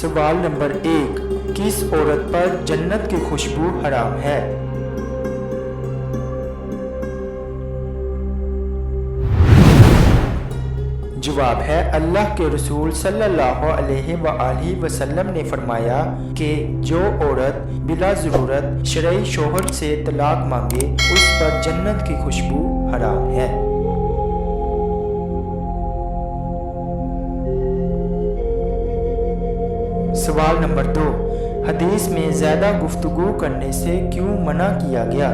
सवाल नंबर 1, किस औरत पर जन्नत की खुशबू हराम है? जवाब है अल्लाह के रसूल सल्लल्लाहु अलैहि वसल्लम ने फरमाया कि जो औरत बिला ज़रूरत शरई शोहर से तलाक मांगे उस पर जन्नत की खुशबू हराम है। सवाल नंबर 2, हदीस में ज़्यादा गुफ्तगू करने से क्यों मना किया गया?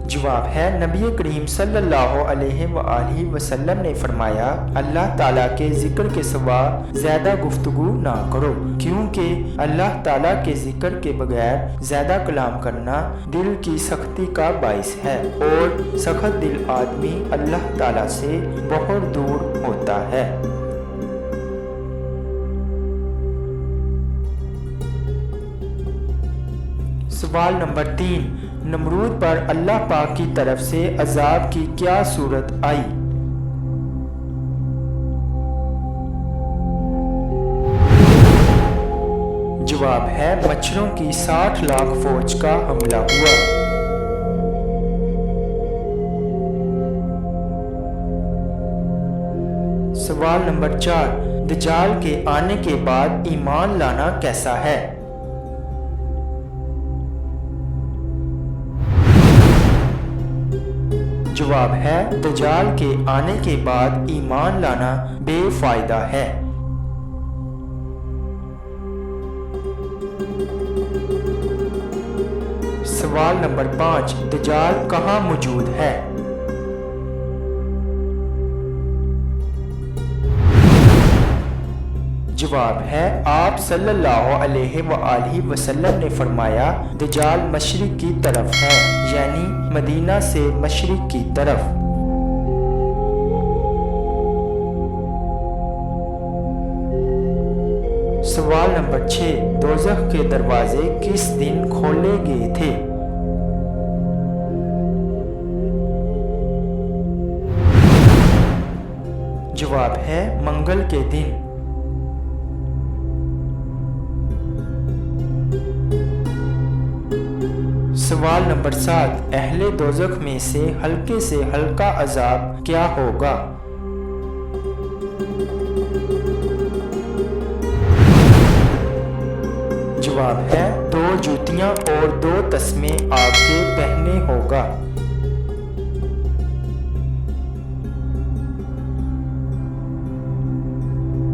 जवाब है नबी करीम सल्लल्लाहु अलैहि वसल्लम ने फरमाया अल्लाह ताला के जिक्र के सिवा ज़्यादा गुफ्तगू ना करो, क्योंकि अल्लाह ताला के जिक्र के बगैर ज़्यादा कलाम करना दिल की सख्ती का बाइस है और सख्त दिल आदमी अल्लाह ताला से बहुत दूर होता है। सवाल नंबर 3, नमरूद पर अल्लाह पाक की तरफ से अजाब की क्या सूरत आई? जवाब है मच्छरों की 60 लाख फौज का हमला हुआ। सवाल नंबर 4, दज्जाल के आने के बाद ईमान लाना कैसा है? जवाब है दज्जाल के आने के बाद ईमान लाना बेफायदा है। सवाल नंबर 5, दज्जाल कहाँ मौजूद है? जवाब है आप सल्लल्लाहु अलैहि वसल्लम ने फरमाया दज्जाल मशरिक की तरफ है, यानी मदीना से मशरिक की तरफ। सवाल नंबर 6, दोज़ख के दरवाजे किस दिन खोले गए थे? जवाब है मंगल के दिन। सवाल नंबर 7, अहले दोज़ख में से हल्का अजाब क्या होगा? जवाब है 2 जूतियां और 2 तस्मे आग के पहने होगा।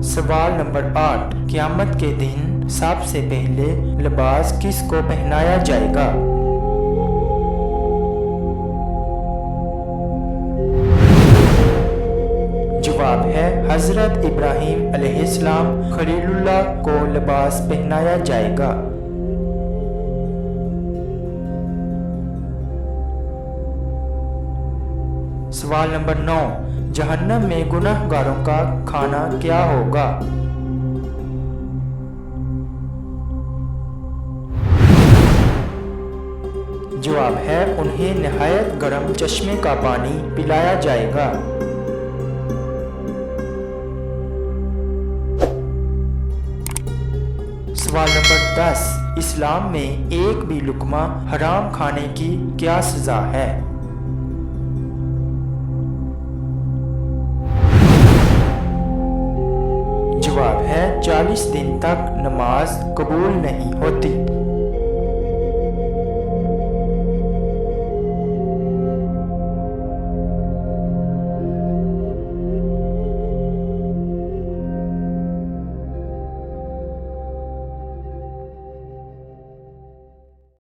सवाल नंबर 8, क़यामत के दिन सबसे पहले लिबास किसको पहनाया जाएगा? जवाब है हजरत इब्राहीम अलैहिस्सलाम खलीलुल्लाह को लिबास पहनाया जाएगा। सवाल नंबर 9, जहन्नम में गुनहगारों का खाना क्या होगा? जवाब है उन्हें निहायत गर्म चश्मे का पानी पिलाया जाएगा। सवाल नंबर 10, इस्लाम में एक भी लुकमा हराम खाने की क्या सजा है? जवाब है 40 दिन तक नमाज कबूल नहीं होती।